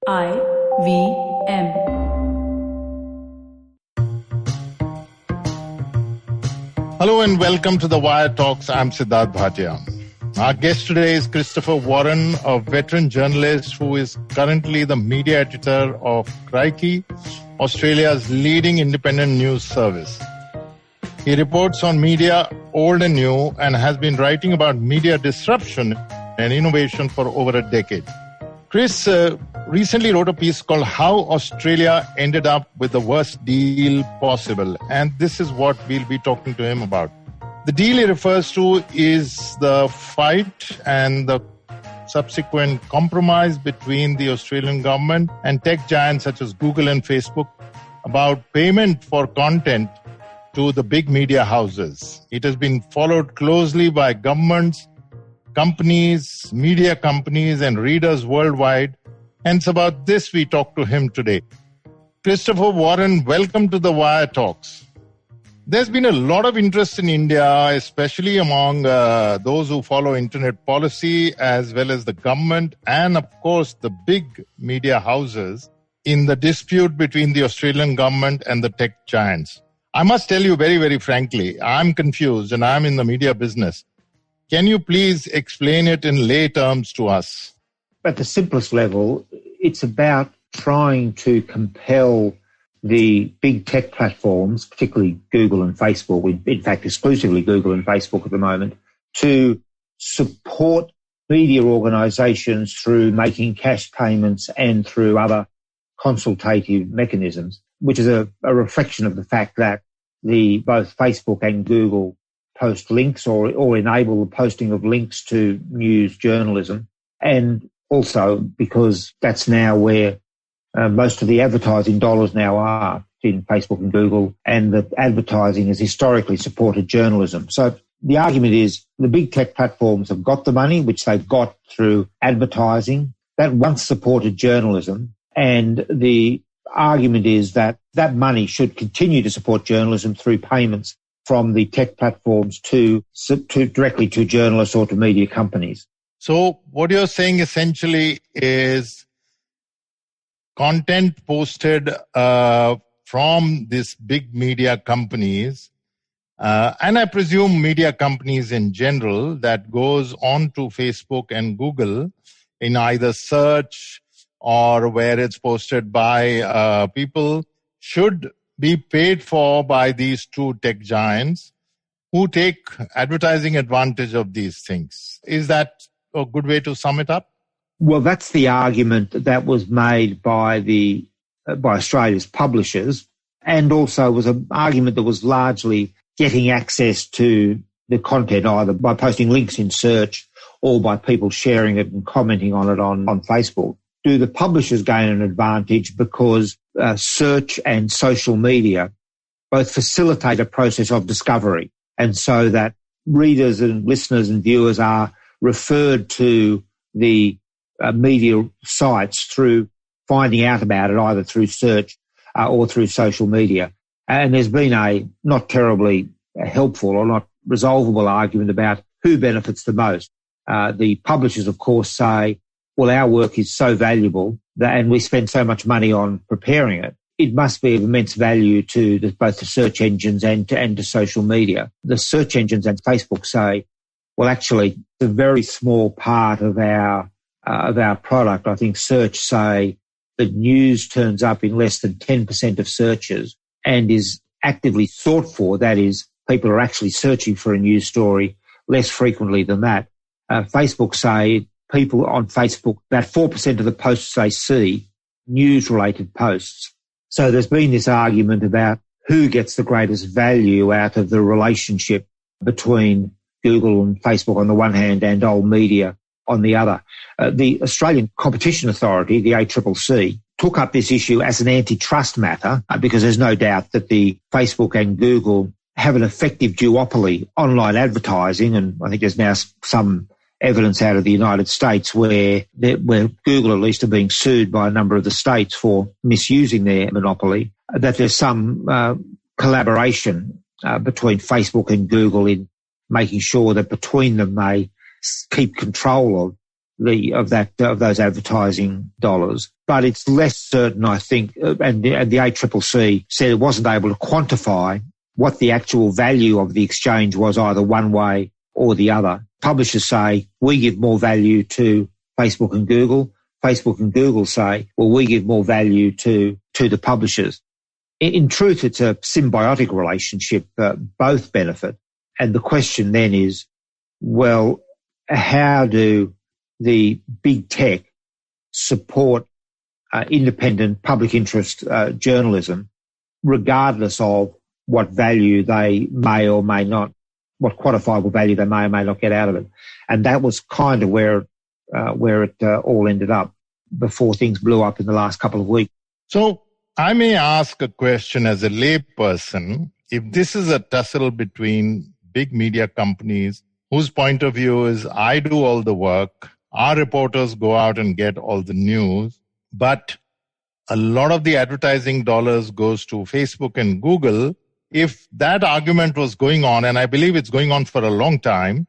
IVM. Hello and welcome to the Wire Talks. I'm Sidharth. Our guest today is Christopher Warren, a veteran journalist who is currently the media editor of Crikey, Australia's leading independent news service. He reports on media, old and new, and has been writing about media disruption and innovation for over a decade. Chris recently wrote a piece called How Australia Ended Up with the Worst Deal Possible, and this is what we'll be talking to him about. The deal he refers to is the fight and the subsequent compromise between the Australian government and tech giants such as Google and Facebook about payment for content to the big media houses. It has been followed closely by governments, companies, media companies, and readers worldwide. And it's about this we talk to him today. Christopher Warren, welcome to the Wire Talks. There's been a lot of interest in India, especially among those who follow internet policy, as well as the government and, of course, the big media houses in the dispute between the Australian government and the tech giants. I must tell you very, very frankly, I'm confused and I'm in the media business. Can you please explain it in lay terms to us? At the simplest level, it's about trying to compel the big tech platforms, particularly Google and Facebook, in fact, exclusively Google and Facebook at the moment, to support media organisations through making cash payments and through other consultative mechanisms, which is a reflection of the fact that both Facebook and Google post links or enable the posting of links to news journalism, and also because that's now where most of the advertising dollars now are in Facebook and Google, and that advertising has historically supported journalism. So the argument is the big tech platforms have got the money, which they've got through advertising, that once supported journalism, and the argument is that that money should continue to support journalism through payments from the tech platforms to directly to journalists or to media companies. So what you're saying essentially is content posted from these big media companies, and I presume media companies in general, that goes on to Facebook and Google in either search or where it's posted by people, should be paid for by these two tech giants who take advertising advantage of these things. Is that a good way to sum it up? Well, that's the argument that was made by Australia's publishers, and also was an argument that was largely getting access to the content either by posting links in search or by people sharing it and commenting on it on Facebook. Do the publishers gain an advantage because search and social media both facilitate a process of discovery, and so that readers and listeners and viewers are referred to the media sites through finding out about it either through search or through social media. And there's been a not terribly helpful or not resolvable argument about who benefits the most. The publishers, of course, say, well, our work is so valuable and we spend so much money on preparing it, it must be of immense value to both the search engines and to social media. The search engines and Facebook say, well, actually, it's a very small part of our product. I think search say that news turns up in less than 10% of searches and is actively sought for. That is, people are actually searching for a news story less frequently than that. Facebook say people on Facebook, about 4% of the posts they see, news-related posts. So there's been this argument about who gets the greatest value out of the relationship between Google and Facebook on the one hand and old media on the other. The Australian Competition Authority, the ACCC, took up this issue as an antitrust matter because there's no doubt that the Facebook and Google have an effective duopoly online advertising, and I think there's now some evidence out of the United States where Google at least are being sued by a number of the states for misusing their monopoly, that there's some collaboration between Facebook and Google in making sure that between them they keep control of those advertising dollars. But it's less certain, I think, and the ACCC said it wasn't able to quantify what the actual value of the exchange was either one way or the other. Publishers say, we give more value to Facebook and Google. Facebook and Google say, well, we give more value to the publishers. In truth, it's a symbiotic relationship. Both benefit. And the question then is, well, how do the big tech support independent public interest journalism, regardless of what value they may or may not, what quantifiable value they may or may not get out of it? And that was kind of where it all ended up before things blew up in the last couple of weeks. So I may ask a question as a layperson. If this is a tussle between big media companies whose point of view is I do all the work, our reporters go out and get all the news, but a lot of the advertising dollars goes to Facebook and Google. If that argument was going on, and I believe it's going on for a long time,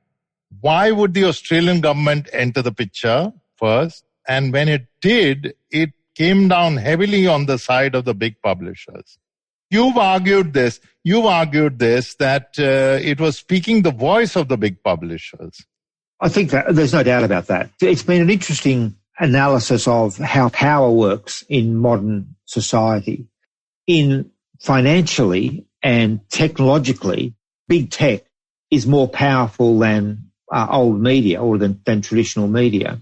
why would the Australian government enter the picture first? And when it did, it came down heavily on the side of the big publishers. You've argued this, that it was speaking the voice of the big publishers. I think that there's no doubt about that. It's been an interesting analysis of how power works in modern society. In financially and technologically, big tech is more powerful than old media or than traditional media.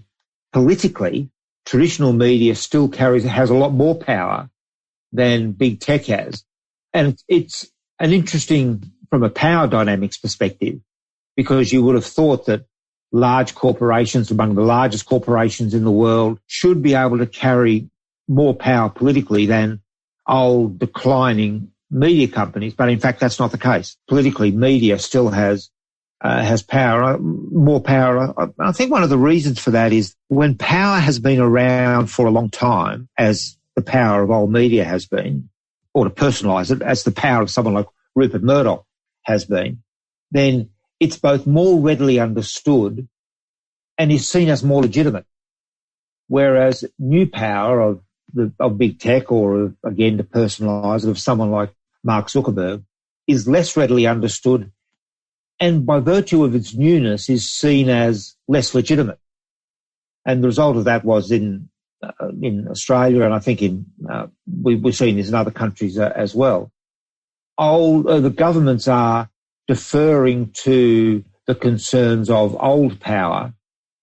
Politically, traditional media still has a lot more power than big tech has. And it's an interesting, from a power dynamics perspective, because you would have thought that large corporations, among the largest corporations in the world, should be able to carry more power politically than old declining media companies. But in fact, that's not the case. Politically, media still has power, more power. I think one of the reasons for that is when power has been around for a long time, as the power of old media has been, or to personalise it, as the power of someone like Rupert Murdoch has been, then it's both more readily understood and is seen as more legitimate. Whereas new power of big tech, or again to personalise it, of someone like Mark Zuckerberg, is less readily understood, and by virtue of its newness is seen as less legitimate. And the result of that was in Australia, and I think we've seen this in other countries as well. The governments are deferring to the concerns of old power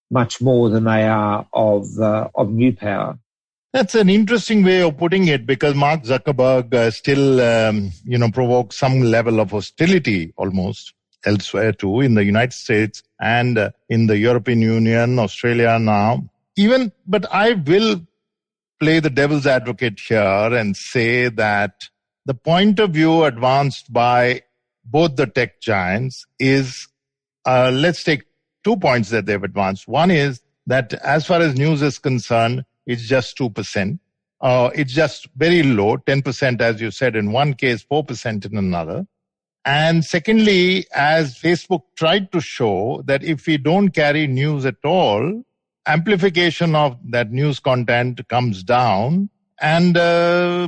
much more than they are of new power. That's an interesting way of putting it, because Mark Zuckerberg still, provokes some level of hostility almost elsewhere too, in the United States and in the European Union, Australia now. But I will play the devil's advocate here and say that the point of view advanced by both the tech giants is, let's take 2 points that they've advanced. One is that as far as news is concerned, it's just 2%. It's just very low, 10%, as you said, in one case, 4% in another. And secondly, as Facebook tried to show that if we don't carry news at all, amplification of that news content comes down and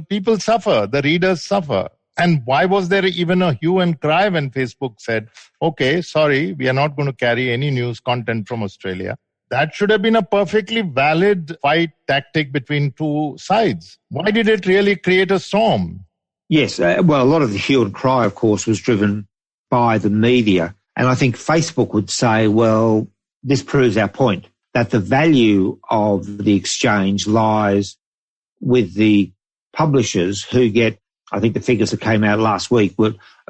people suffer, the readers suffer. And why was there even a hue and cry when Facebook said, okay, sorry, we are not going to carry any news content from Australia? That should have been a perfectly valid fight tactic between two sides. Why did it really create a storm? Yes, well, a lot of the hue and cry, of course, was driven by the media. And I think Facebook would say, well, this proves our point, that the value of the exchange lies with the publishers who get, I think the figures that came out last week,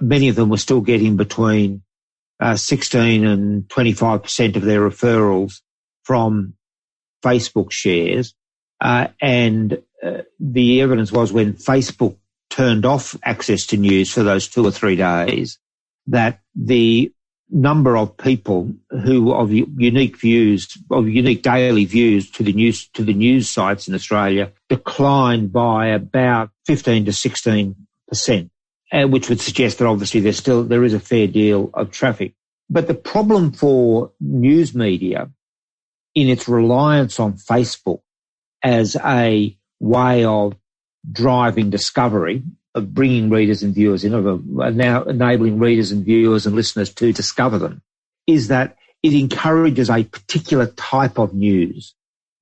many of them were still getting between 16 and 25% of their referrals from Facebook shares. And the evidence was when Facebook turned off access to news for those 2 or 3 days, that the number of people who of unique daily views to the news sites in Australia declined by about 15 to 16%, which would suggest that obviously there is a fair deal of traffic. But the problem for news media in its reliance on Facebook as a way of driving discovery, of bringing readers and viewers in, of now enabling readers and viewers and listeners to discover them, is that it encourages a particular type of news.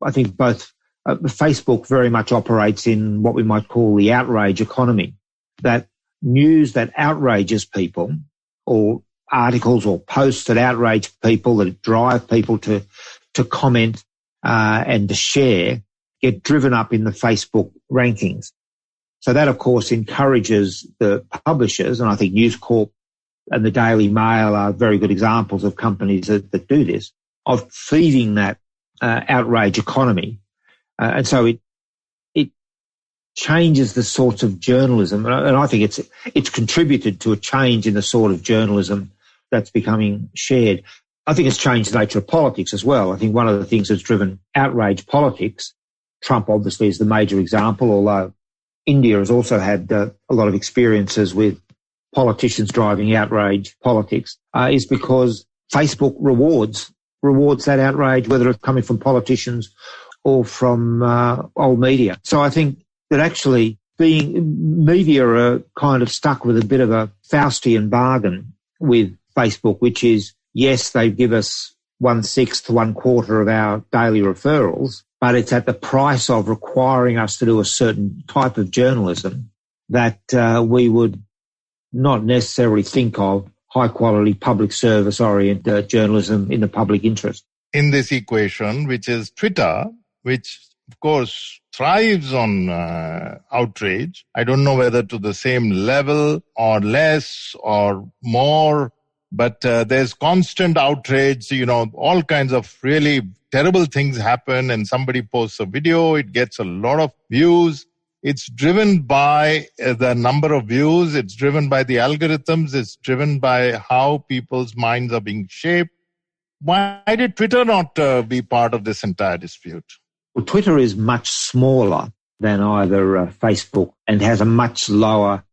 I think both Facebook very much operates in what we might call the outrage economy, that news that outrages people, or articles or posts that outrage people, that drive people to comment and to share, get driven up in the Facebook rankings. So that, of course, encourages the publishers, and I think News Corp and the Daily Mail are very good examples of companies that do this, of feeding that outrage economy. And so it changes the sorts of journalism, and I think it's contributed to a change in the sort of journalism that's becoming shared. I think it's changed the nature of politics as well. I think one of the things that's driven outrage politics, Trump obviously is the major example, although India has also had a lot of experiences with politicians driving outrage politics, is because Facebook rewards that outrage, whether it's coming from politicians or from old media. So I think that actually media are kind of stuck with a bit of a Faustian bargain with Facebook, which is, yes, they give us 1/6 to 1/4 of our daily referrals, but it's at the price of requiring us to do a certain type of journalism that we would not necessarily think of high-quality public service-oriented journalism in the public interest. In this equation, which is Twitter, which, of course, thrives on outrage. I don't know whether to the same level or less or more, but there's constant outrage, all kinds of really terrible things happen, and somebody posts a video, it gets a lot of views. It's driven by the number of views, it's driven by the algorithms, it's driven by how people's minds are being shaped. Why did Twitter not be part of this entire dispute? Well, Twitter is much smaller than either Facebook and has a much lower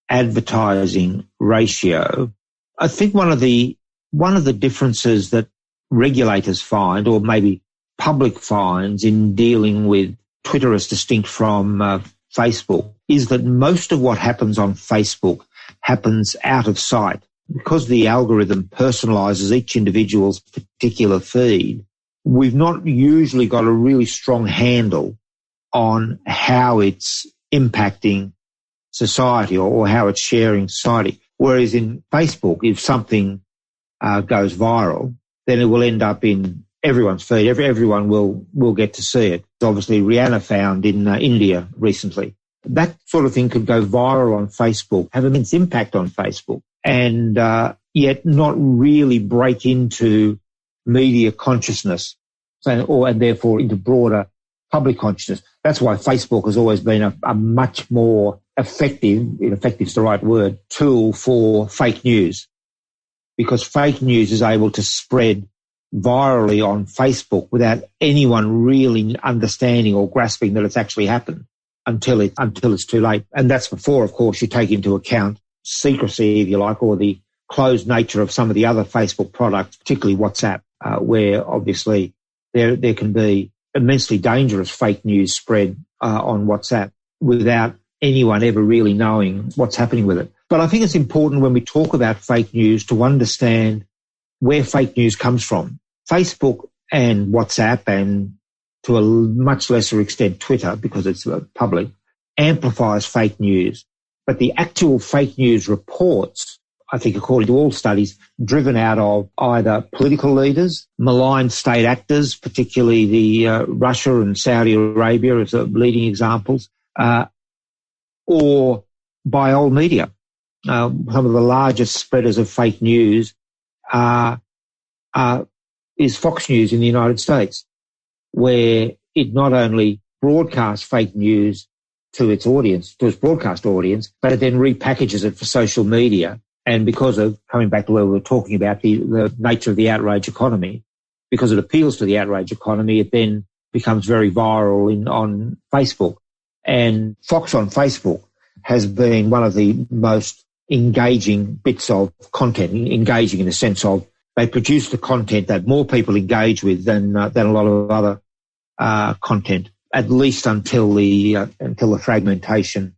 advertising ratio. I think one of the differences that regulators find, or maybe public finds, in dealing with Twitter as distinct from Facebook, is that most of what happens on Facebook happens out of sight. Because the algorithm personalizes each individual's particular feed, we've not usually got a really strong handle on how it's impacting society or how it's sharing society. Whereas in Facebook, if something goes viral, then it will end up in everyone's feed. Everyone will get to see it. Obviously, Rihanna found in India recently. That sort of thing could go viral on Facebook, have an immense impact on Facebook, and yet not really break into media consciousness, and therefore into broader public consciousness. That's why Facebook has always been a much more effective is the right word, tool for fake news, because fake news is able to spread virally on Facebook without anyone really understanding or grasping that it's actually happened until it's too late. And that's before, of course, you take into account secrecy, if you like, or the closed nature of some of the other Facebook products, particularly WhatsApp, where obviously there can be immensely dangerous fake news spread on WhatsApp without anyone ever really knowing what's happening with it. But I think it's important when we talk about fake news to understand where fake news comes from. Facebook and WhatsApp, and to a much lesser extent Twitter, because it's public, amplifies fake news. But the actual fake news reports, I think according to all studies, driven out of either political leaders, maligned state actors, particularly the Russia and Saudi Arabia as the leading examples, or by old media. Some of the largest spreaders of fake news is Fox News in the United States, where it not only broadcasts fake news to its audience, to its broadcast audience, but it then repackages it for social media. And because of, coming back to where we were talking about the nature of the outrage economy, because it appeals to the outrage economy, it then becomes very viral on Facebook. And Fox on Facebook has been one of the most engaging bits of content, engaging in the sense of they produce the content that more people engage with than a lot of other content, at least until the fragmentation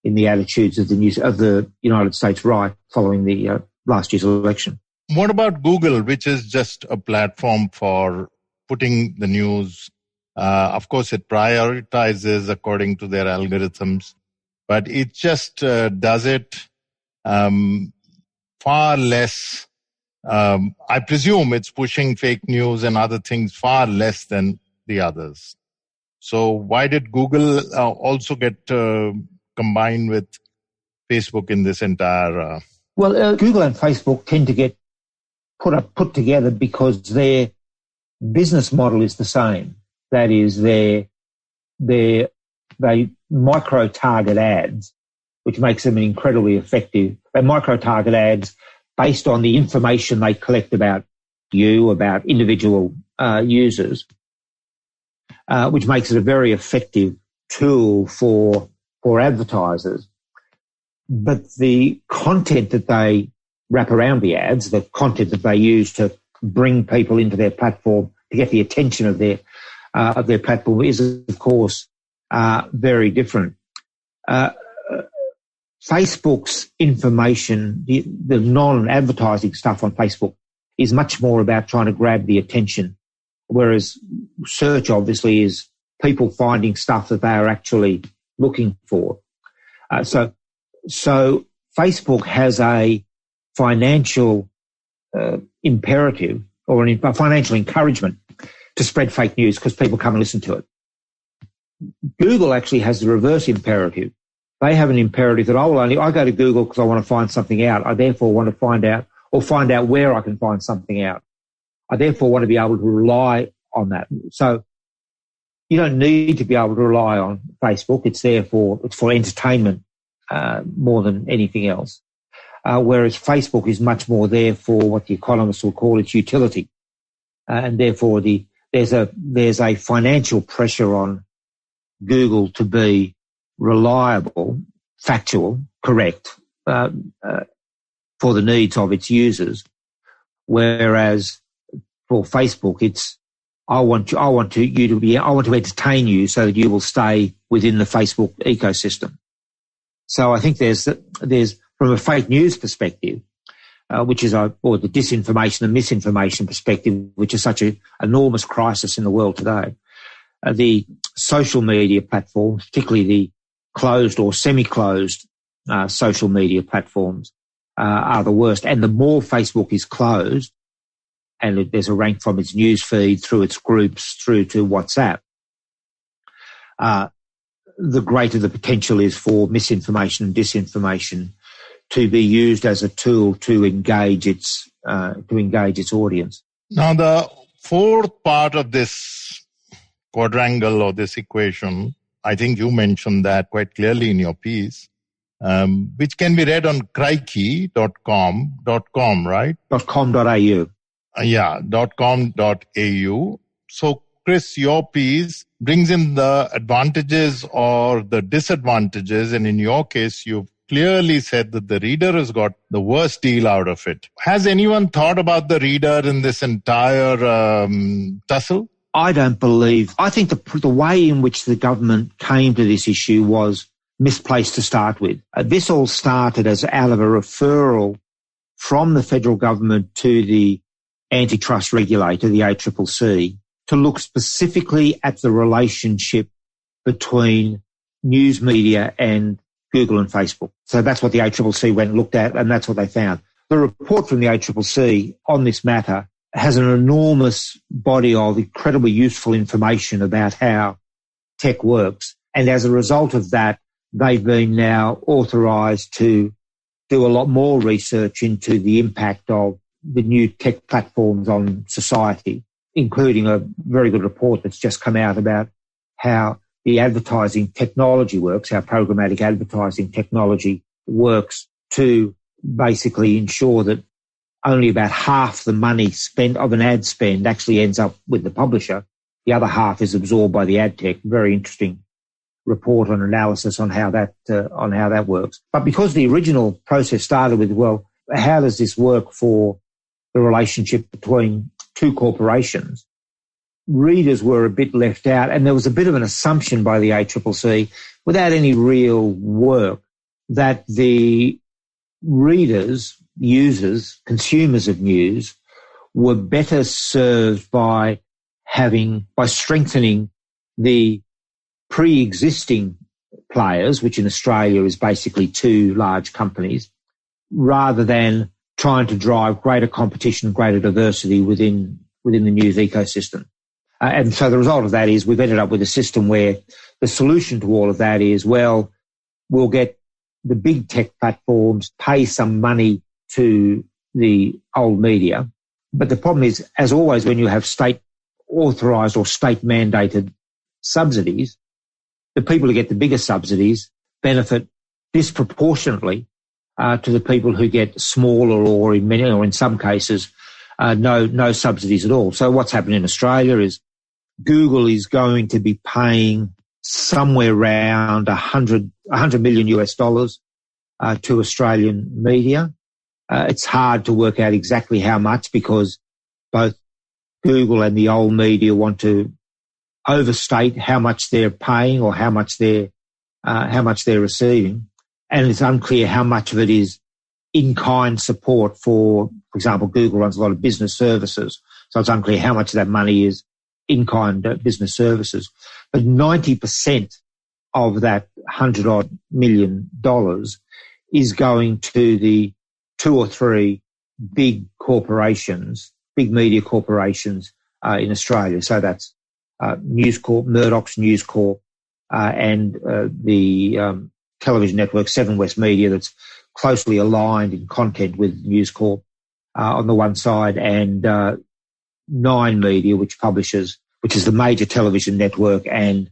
in the attitudes of the United States right following the last year's election. What about Google, which is just a platform for putting the news? Of course, it prioritizes according to their algorithms, but it just does it far less. I presume it's pushing fake news and other things far less than the others. So why did Google also get combined with Facebook in this entire... Well, Google and Facebook tend to get put together because their business model is the same. That is, they micro-target ads, which makes them incredibly effective. They micro-target ads based on the information they collect about you, about individual users, which makes it a very effective tool for advertisers. But the content that they wrap around the ads, the content that they use to bring people into their platform, to get the attention of their platform is, of course, very different. Facebook's information, the non-advertising stuff on Facebook, is much more about trying to grab the attention, whereas search obviously is people finding stuff that they are actually looking for. So Facebook has a financial imperative or a financial encouragement to spread fake news because people come and listen to it. Google actually has the reverse imperative. They have an imperative that I go to Google because I want to find something out. I therefore want to find out where I can find something out. I therefore want to be able to rely on that. So you don't need to be able to rely on Facebook. It's for entertainment more than anything else. Whereas Facebook is much more there for what the economists will call its utility. And therefore there's a financial pressure on Google to be reliable, factual, correct, for the needs of its users. Whereas for Facebook, it's, I want to entertain you so that you will stay within the Facebook ecosystem. So I think there's from a fake news perspective, which is or the disinformation and misinformation perspective, which is such an enormous crisis in the world today. The social media platforms, particularly the closed or semi-closed social media platforms, are the worst. And the more Facebook is closed, and there's a rank from its news feed through its groups through to WhatsApp, the greater the potential is for misinformation and disinformation to be used as a tool to engage its audience. Now, the fourth part of this quadrangle or this equation, I think you mentioned that quite clearly in your piece, which can be read on crikey.com, right? .com.au. Yeah, .com.au. So, Chris, your piece brings in the advantages or the disadvantages, and in your case, you've clearly said that the reader has got the worst deal out of it. Has anyone thought about the reader in this entire tussle? I don't believe. I think the way in which the government came to this issue was misplaced to start with. This all started as out of a referral from the federal government to the antitrust regulator, the ACCC, to look specifically at the relationship between news media and Google and Facebook. So that's what the ACCC went and looked at, and that's what they found. The report from the ACCC on this matter has an enormous body of incredibly useful information about how tech works. And as a result of that, they've been now authorised to do a lot more research into the impact of the new tech platforms on society, including a very good report that's just come out about how the advertising technology works, how programmatic advertising technology works to basically ensure that only about half the money spent of an ad spend actually ends up with the publisher. The other half is absorbed by the ad tech. Very interesting report on analysis on how that works. But because the original process started with, well, how does this work for the relationship between two corporations, readers were a bit left out, and there was a bit of an assumption by the ACCC, without any real work, that the readers, users, consumers of news were better served by strengthening the pre-existing players, which in Australia is basically two large companies, rather than trying to drive greater competition, greater diversity within the news ecosystem. And so the result of that is we've ended up with a system where the solution to all of that is, well, we'll get the big tech platforms pay some money to the old media. But the problem is, as always, when you have state authorised or state mandated subsidies, the people who get the biggest subsidies benefit disproportionately to the people who get smaller or in some cases no subsidies at all. So what's happened in Australia is Google is going to be paying somewhere around $100 million US to Australian media. It's hard to work out exactly how much, because both Google and the old media want to overstate how much they're paying or how much they're receiving, and it's unclear how much of it is in-kind support. For example, Google runs a lot of business services, so it's unclear how much of that money is in-kind business services. But 90% of that $100 million is going to the two or three big corporations, big media corporations in Australia. So that's News Corp, Murdoch's News Corp, and the television network Seven West Media, that's closely aligned in content with News Corp on the one side, and Nine Media, which is the major television network and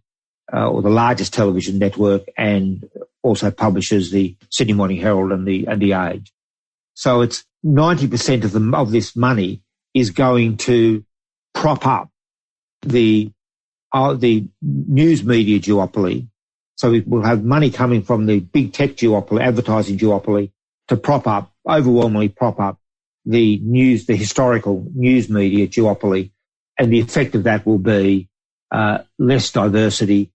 or the largest television network, and also publishes the Sydney Morning Herald and the Age. So it's 90% of this money is going to prop up the news media duopoly. So we'll have money coming from the big tech duopoly, advertising duopoly, to overwhelmingly prop up the historical news media duopoly. And the effect of that will be less diversity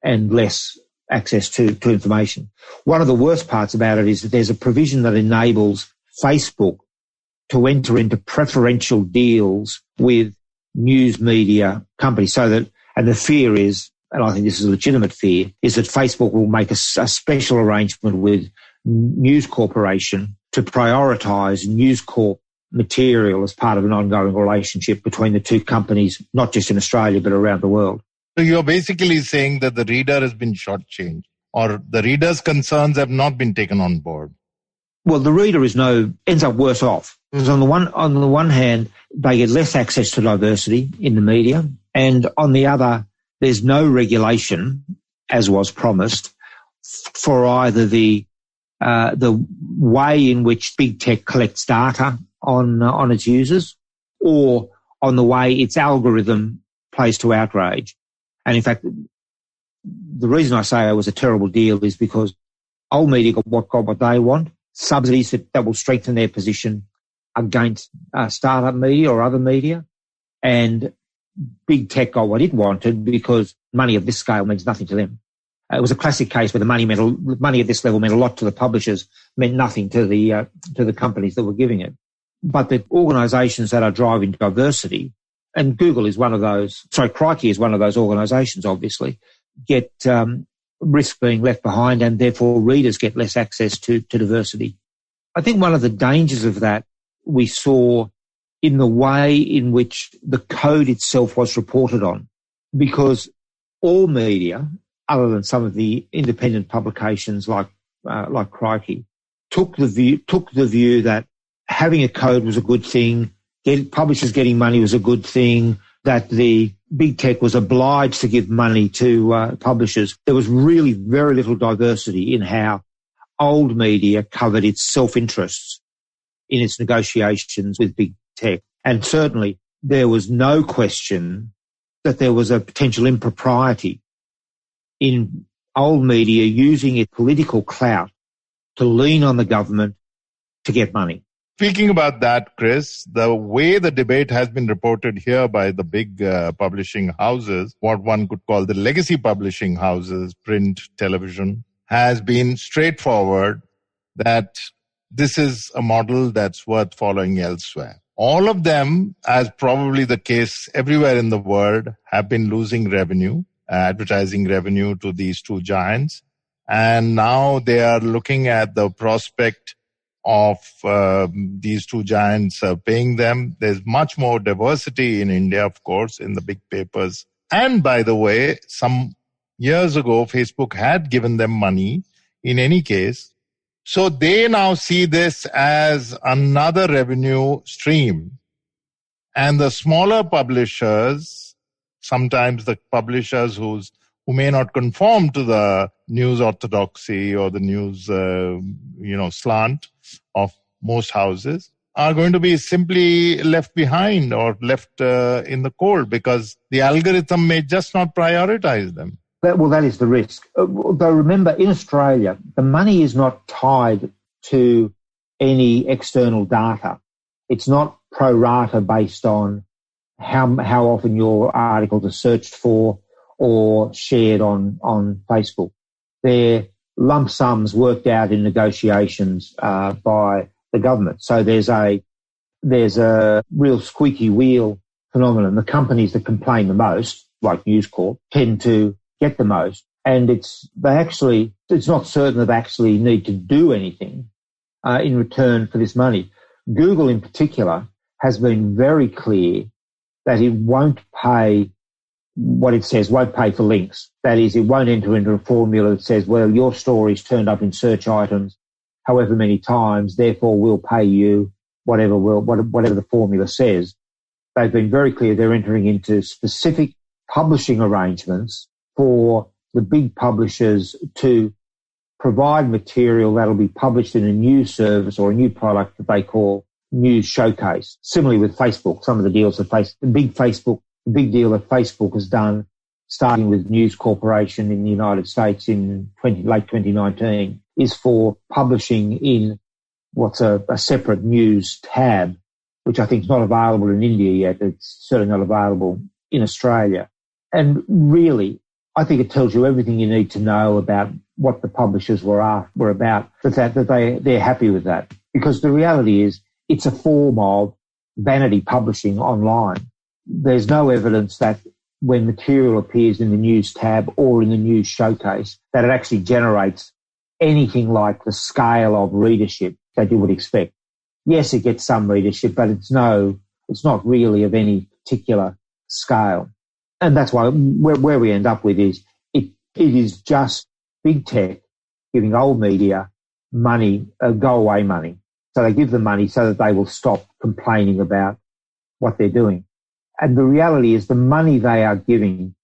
and less access to information. One of the worst parts about it is that there's a provision that enables Facebook to enter into preferential deals with news media companies, and the fear is, and I think this is a legitimate fear, is that Facebook will make a special arrangement with News Corporation to prioritise News Corp material as part of an ongoing relationship between the two companies, not just in Australia, but around the world. So you're basically saying that the reader has been shortchanged, or the reader's concerns have not been taken on board. Well, the reader ends up worse off. Because on the one hand, they get less access to diversity in the media, and on the other, there's no regulation, as was promised, for either the way in which big tech collects data on its users, or on the way its algorithm plays to outrage. And in fact, the reason I say it was a terrible deal is because old media got what they want, subsidies that will strengthen their position against startup media or other media, and big tech got what it wanted because money of this scale means nothing to them. It was a classic case where the money at this level meant a lot to the publishers, meant nothing to the companies that were giving it. But the organisations that are driving diversity, and Google is one of those, Crikey is one of those organisations, obviously, get risk being left behind, and therefore readers get less access to diversity. I think one of the dangers of that we saw in the way in which the code itself was reported on, because all media, other than some of the independent publications like Crikey, took the view that having a code was a good thing, publishers getting money was a good thing, that the big tech was obliged to give money to publishers. There was really very little diversity in how old media covered its self-interests in its negotiations with big tech. And certainly there was no question that there was a potential impropriety in old media using its political clout to lean on the government to get money. Speaking about that, Chris, the way the debate has been reported here by the big publishing houses, what one could call the legacy publishing houses, print, television, has been straightforward that this is a model that's worth following elsewhere. All of them, as probably the case everywhere in the world, have been losing revenue, advertising revenue to these two giants. And now they are looking at the prospect of these two giants paying them. There's much more diversity in India, of course, in the big papers. And by the way, some years ago, Facebook had given them money in any case. So they now see this as another revenue stream. And the smaller publishers, sometimes the publishers who may not conform to the news orthodoxy or the news, slant of most houses, are going to be simply left behind or left in the cold because the algorithm may just not prioritize them. That is the risk. Though remember, in Australia, the money is not tied to any external data. It's not pro rata based on how often your articles are searched for or shared on Facebook. They're lump sums worked out in negotiations by the government. So there's a real squeaky wheel phenomenon. The companies that complain the most, like News Corp, tend to get the most, and it's not certain that they actually need to do anything in return for this money. Google in particular has been very clear that it won't pay what it says, won't pay for links. That is, it won't enter into a formula that says, well, your story's turned up in search items however many times, therefore we'll pay you whatever the formula says. They've been very clear they're entering into specific publishing arrangements for the big publishers to provide material that'll be published in a new service or a new product that they call News Showcase. Similarly with Facebook, some of the deals that the big deal that Facebook has done, starting with News Corporation in the United States in late 2019, is for publishing in what's a separate news tab, which I think is not available in India yet. It's certainly not available in Australia. And really, I think it tells you everything you need to know about what the publishers were about, that they're happy with that. Because the reality is it's a form of vanity publishing online. There's no evidence that when material appears in the news tab or in the news showcase, that it actually generates anything like the scale of readership that you would expect. Yes, it gets some readership, but it's not really of any particular scale. And that's why where we end up with is it is just big tech giving old media money, go away money. So they give them money so that they will stop complaining about what they're doing. And the reality is the money they are giving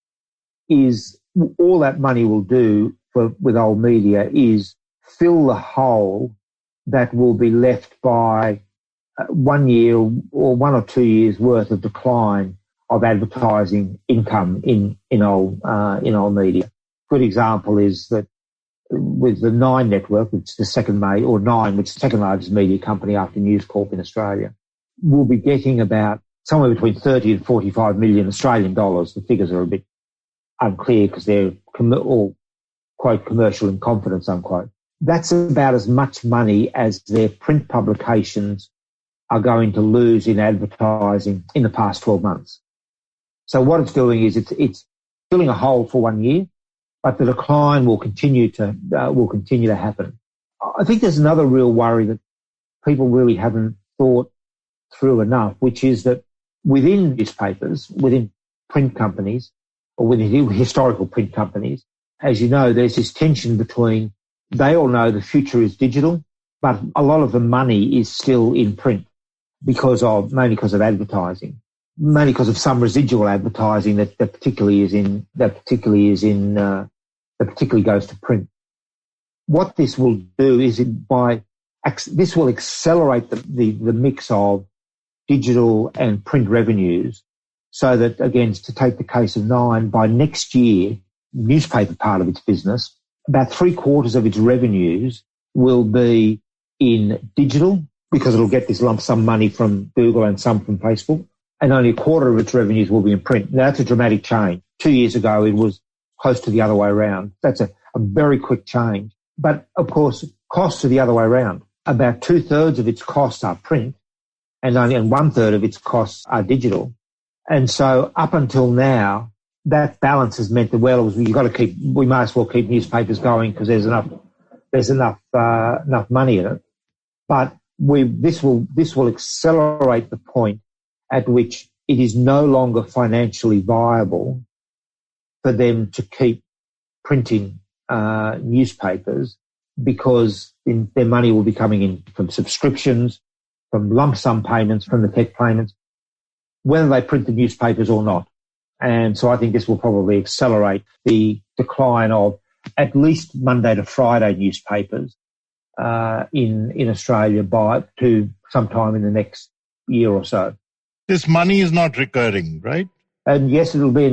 is all that money will do with old media is fill the hole that will be left by 1 year or 1 or 2 years worth of decline of advertising income in old media. Good example is that with the Nine network, which is the second largest media company after News Corp in Australia, we'll be getting about somewhere between 30 and 45 million Australian dollars. The figures are a bit unclear because they're all, quote, commercial in confidence, unquote. That's about as much money as their print publications are going to lose in advertising in the past 12 months. So what it's doing is it's filling a hole for 1 year, but the decline will continue to happen. I think there's another real worry that people really haven't thought through enough, which is that within newspapers, within print companies, or within historical print companies, as you know, there's this tension between they all know the future is digital, but a lot of the money is still in print mainly because of advertising, mainly because of some residual advertising that particularly goes to print. What this will do is this will accelerate the mix of digital and print revenues, so that, again, to take the case of Nine, by next year, newspaper part of its business, about 3/4 of its revenues will be in digital because it'll get this lump sum money from Google and some from Facebook, and only a quarter of its revenues will be in print. Now, that's a dramatic change. 2 years ago, it was close to the other way around. That's a very quick change. But, of course, costs are the other way around. About 2/3 of its costs are print, and only 1/3 of its costs are digital. And so up until now, that balance has meant that, well, we might as well keep newspapers going because there's enough money in it. But this will accelerate the point at which it is no longer financially viable for them to keep printing newspapers, because their money will be coming in from subscriptions, from lump sum payments, from the tech payments, whether they print the newspapers or not. And so I think this will probably accelerate the decline of at least Monday to Friday newspapers in Australia to sometime in the next year or so. This money is not recurring, right? And yes, it'll be.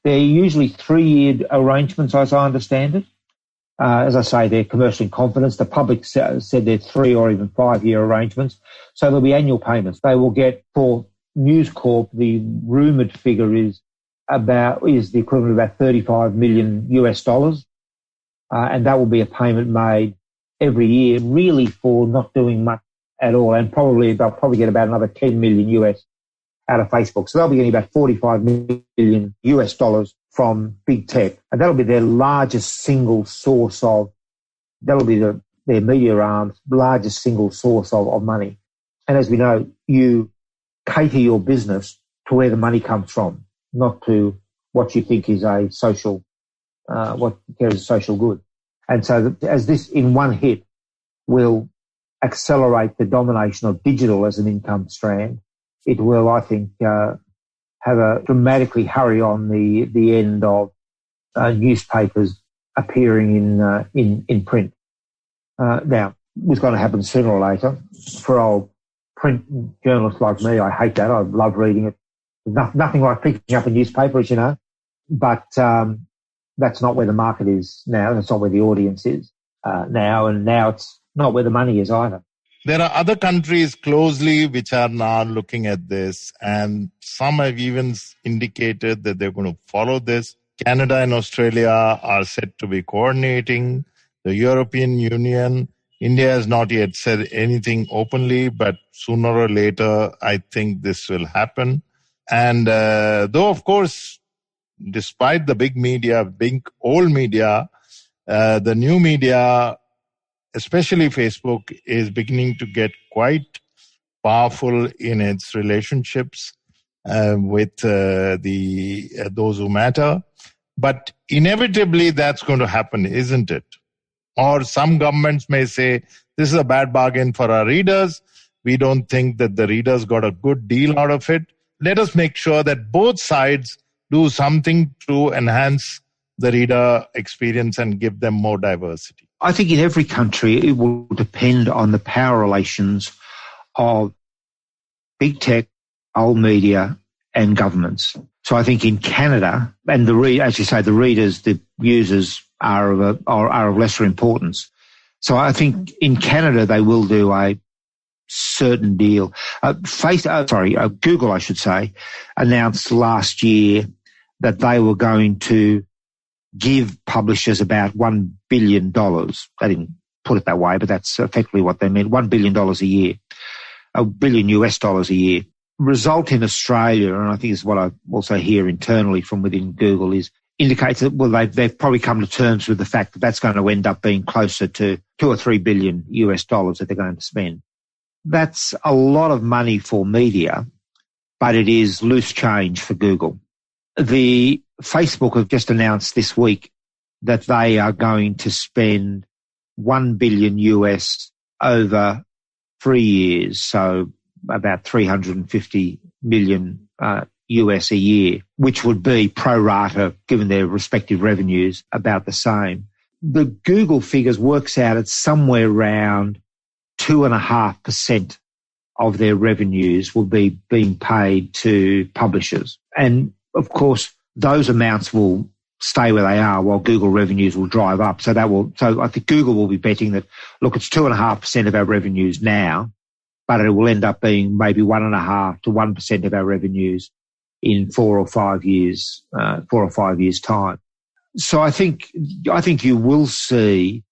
They're usually 3-year arrangements, as I understand it. As I say, they're commercial in confidence. The public said they're 3 or even 5-year arrangements. So there'll be annual payments. They will get, for News Corp, the rumoured figure is the equivalent of about $35 million US. And that will be a payment made every year, really for not doing much at all. And they'll probably get about another $10 million US out of Facebook. So they'll be getting about $45 million US from big tech. And that'll be their largest single source that'll be their media arm's largest single source of money. And as we know, you cater your business to where the money comes from, not to what you think is a social good. And so as this in one hit will accelerate the domination of digital as an income strand, it will, I think, dramatically hurry on the end of newspapers appearing in print. Now, it's going to happen sooner or later. For old print journalists like me, I hate that. I love reading it. Nothing like picking up a newspaper, as you know. But that's not where the market is now. That's not where the audience is now. And now it's not where the money is either. There are other countries closely which are now looking at this, and some have even indicated that they're going to follow this. Canada and Australia are said to be coordinating. The European Union, India has not yet said anything openly, but sooner or later, I think this will happen. And though, of course, despite the big media, big old media, the new media, especially Facebook, is beginning to get quite powerful in its relationships with those who matter. But inevitably, that's going to happen, isn't it? Or some governments may say, this is a bad bargain for our readers. We don't think that the readers got a good deal out of it. Let us make sure that both sides do something to enhance the reader experience and give them more diversity. I think in every country, it will depend on the power relations of big tech, old media, and governments. So I think in Canada, and as you say, the readers, the users are of lesser importance. So I think in Canada, they will do a certain deal. Google, I should say, announced last year that they were going to give publishers about $1 billion. They didn't put it that way, but that's effectively what they meant. $1 billion a year, $1 billion US a year. Result in Australia, and I think it's what I also hear internally from within Google, indicates that, well, they've probably come to terms with the fact that that's going to end up being closer to $2 or $3 billion US that they're going to spend. That's a lot of money for media, but it is loose change for Google. The Facebook have just announced this week that they are going to spend $1 billion US over 3 years, so about $350 million US a year, which would be pro rata, given their respective revenues, about the same. The Google figures works out at somewhere around 2.5% of their revenues will be being paid to publishers. And of course, those amounts will stay where they are while Google revenues will drive up. So I think Google will be betting that, look, it's 2.5% of our revenues now, but it will end up being maybe 1.5% to 1% of our revenues in 4 or 5 years, 4 or 5 years' time. So I think you will see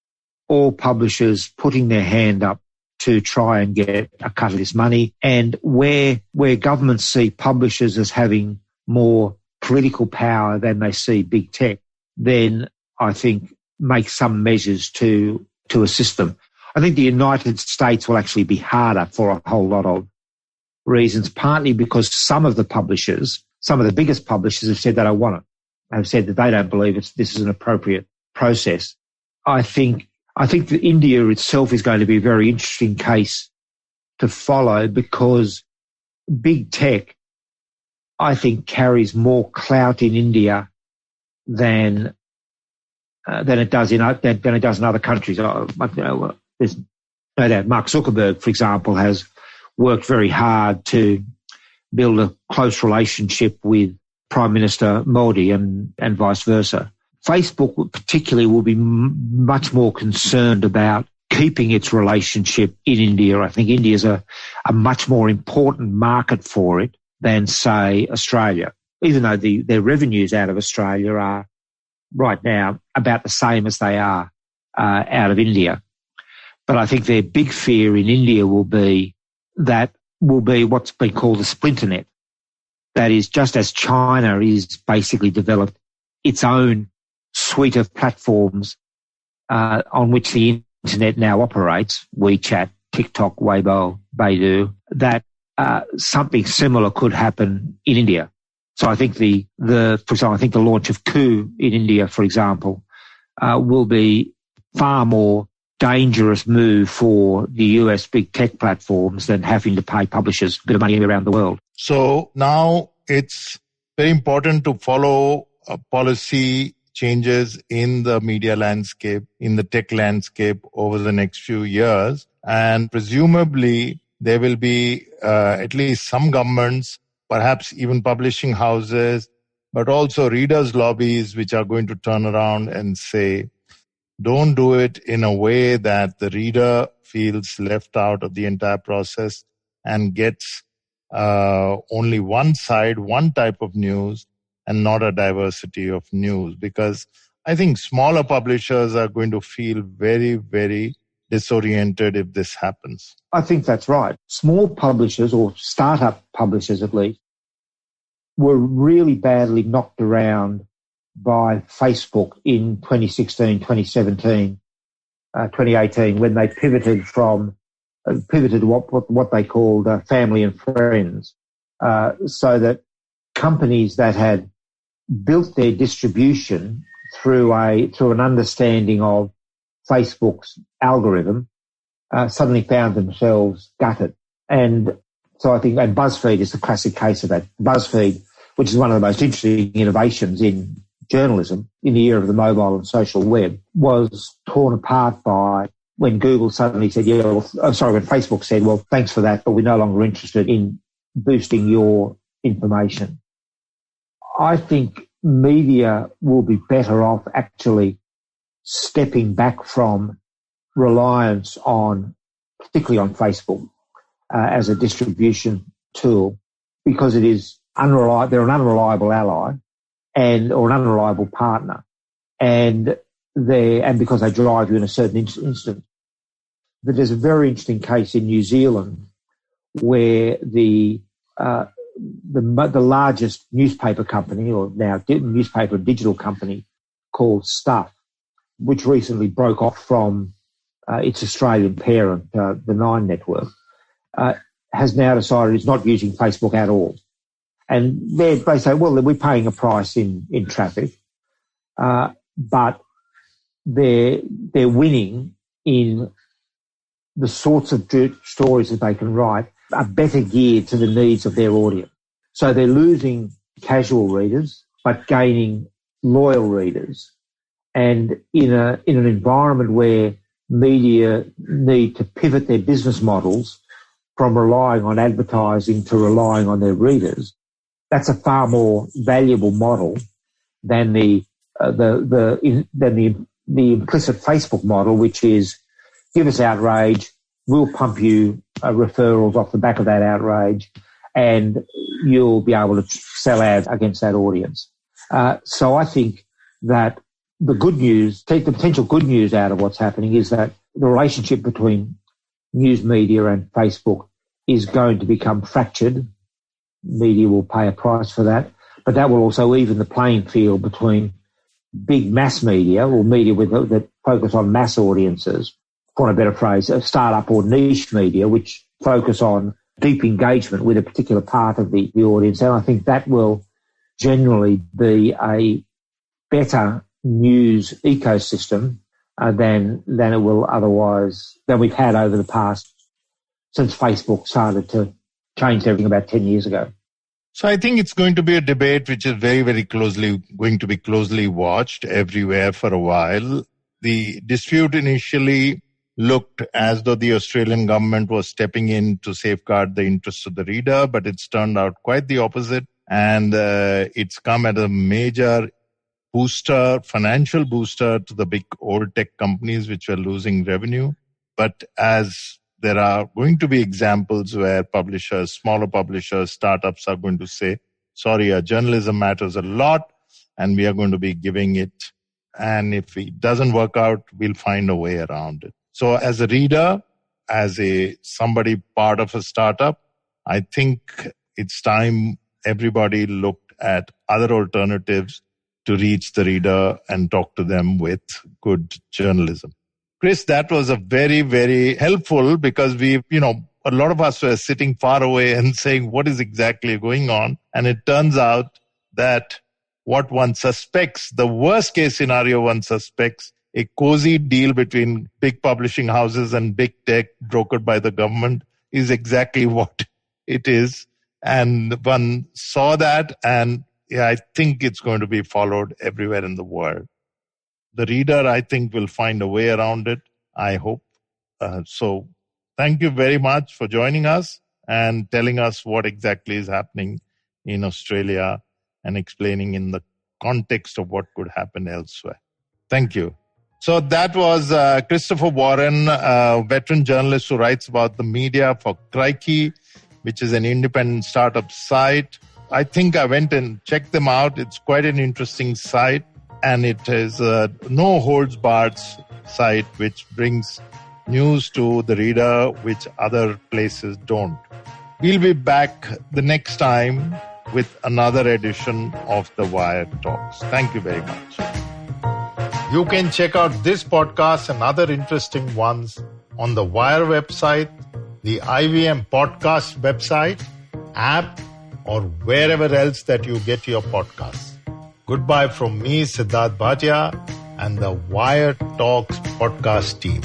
all publishers putting their hand up to try and get a cut of this money. And where governments see publishers as having more political power than they see big tech, then I think make some measures to assist them. I think the United States will actually be harder for a whole lot of reasons, partly because some of the biggest publishers have said they don't want it, have said that they don't believe this is an appropriate process. I think that India itself is going to be a very interesting case to follow because big tech, I think, carries more clout in India than it does in other countries. There's no doubt. Mark Zuckerberg, for example, has worked very hard to build a close relationship with Prime Minister Modi and vice versa. Facebook particularly will be much more concerned about keeping its relationship in India. I think India is a much more important market for it than, say, Australia, even though their revenues out of Australia are right now about the same as they are out of India. But I think their big fear in India will be what's been called the splinter net. That is, just as China is basically developed its own suite of platforms on which the internet now operates, WeChat, TikTok, Weibo, Baidu, that something similar could happen in India. So I think the launch of Coup in India, for example, will be far more dangerous move for the US big tech platforms than having to pay publishers a bit of money around the world. So now it's very important to follow policy changes in the media landscape, in the tech landscape over the next few years. And presumably there will be at least some governments, perhaps even publishing houses, but also readers' lobbies, which are going to turn around and say, don't do it in a way that the reader feels left out of the entire process and gets only one side, one type of news, and not a diversity of news. Because I think smaller publishers are going to feel very, very disoriented if this happens. I think that's right. Small publishers, or startup publishers at least, were really badly knocked around by Facebook in 2016, 2017, 2018, when they pivoted to what they called family and friends, so that companies that had built their distribution through an understanding of Facebook's algorithm suddenly found themselves gutted. And so I think, and BuzzFeed is the classic case of that. BuzzFeed, which is one of the most interesting innovations in journalism in the era of the mobile and social web, was torn apart by when Google suddenly said, when Facebook said, well, thanks for that, but we're no longer interested in boosting your information. I think media will be better off actually stepping back from reliance particularly on Facebook as a distribution tool, because it is unreliable. They're an unreliable ally or an unreliable partner, and because they drive you in a certain instant. But there's a very interesting case in New Zealand where the largest newspaper company, or now newspaper and digital company, called Stuff, which recently broke off from its Australian parent, the Nine Network, has now decided it's not using Facebook at all. And they say, well, we're paying a price in traffic, but they're winning in the sorts of stories that they can write are better geared to the needs of their audience. So they're losing casual readers, but gaining loyal readers. And in an environment where media need to pivot their business models from relying on advertising to relying on their readers, that's a far more valuable model than the implicit Facebook model, which is give us outrage, will pump you referrals off the back of that outrage, and you'll be able to sell ads against that audience. So I think that the good news, the potential good news out of what's happening is that the relationship between news media and Facebook is going to become fractured. Media will pay a price for that, but that will also even the playing field between big mass media or media that focus on mass audiences, for a better phrase, a startup or niche media, which focus on deep engagement with a particular part of the audience. And I think that will generally be a better news ecosystem than it will otherwise, than we've had over the past since Facebook started to change everything about 10 years ago. So I think it's going to be a debate which is very, very going to be closely watched everywhere for a while. The dispute initially looked as though the Australian government was stepping in to safeguard the interests of the reader, but it's turned out quite the opposite. And it's come at a major financial booster to the big old tech companies which were losing revenue. But as there are going to be examples where publishers, smaller publishers, startups are going to say, sorry, our journalism matters a lot and we are going to be giving it. And if it doesn't work out, we'll find a way around it. So as a reader, as somebody part of a startup, I think it's time everybody looked at other alternatives to reach the reader and talk to them with good journalism. Chris, that was a very, very helpful because a lot of us were sitting far away and saying, what is exactly going on? And it turns out that what one suspects, the worst case scenario one suspects, a cozy deal between big publishing houses and big tech brokered by the government is exactly what it is. And one saw that, and I think it's going to be followed everywhere in the world. The reader, I think, will find a way around it, I hope. So thank you very much for joining us and telling us what exactly is happening in Australia and explaining in the context of what could happen elsewhere. Thank you. So that was Christopher Warren, a veteran journalist who writes about the media for Crikey, which is an independent startup site. I think I went and checked them out. It's quite an interesting site, and it is a no-holds-barred site which brings news to the reader which other places don't. We'll be back the next time with another edition of the Wire Talks. Thank you very much. You can check out this podcast and other interesting ones on the Wire website, the IVM podcast website, app, or wherever else that you get your podcasts. Goodbye from me, Sidharth Bhatia, and the Wire Talks podcast team.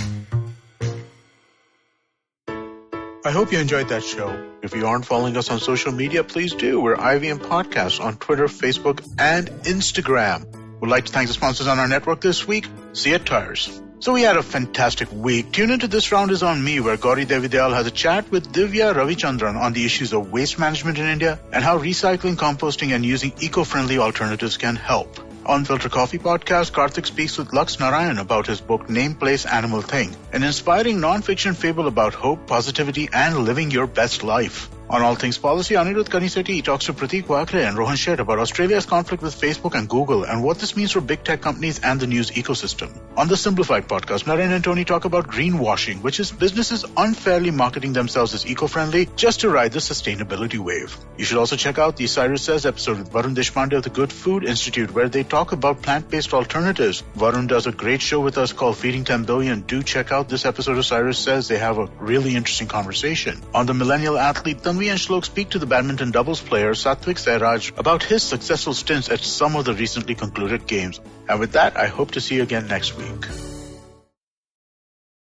I hope you enjoyed that show. If you aren't following us on social media, please do. We're IVM Podcasts on Twitter, Facebook, and Instagram. We'd like to thank the sponsors on our network this week, Seat Tires. So we had a fantastic week. Tune into This Round is on Me, where Gauri Devidayal has a chat with Divya Ravichandran on the issues of waste management in India and how recycling, composting, and using eco-friendly alternatives can help. On Filter Coffee Podcast, Karthik speaks with Lux Narayan about his book Name, Place, Animal, Thing, an inspiring non-fiction fable about hope, positivity, and living your best life. On All Things Policy, Anirudh Kanisetti talks to Pratik Wakre and Rohan Sheth about Australia's conflict with Facebook and Google and what this means for big tech companies and the news ecosystem. On the Simplified Podcast, Naren and Tony talk about greenwashing, which is businesses unfairly marketing themselves as eco-friendly just to ride the sustainability wave. You should also check out the Cyrus Says episode with Varun Deshpande of the Good Food Institute, where they talk about plant-based alternatives. Varun does a great show with us called Feeding 10 Billion. Do check out this episode of Cyrus Says. They have a really interesting conversation. On the Millennial Athlete, Tanvi and Shlok speak to the badminton doubles player Satvik Sairaj about his successful stints at some of the recently concluded games. And with that, I hope to see you again next week.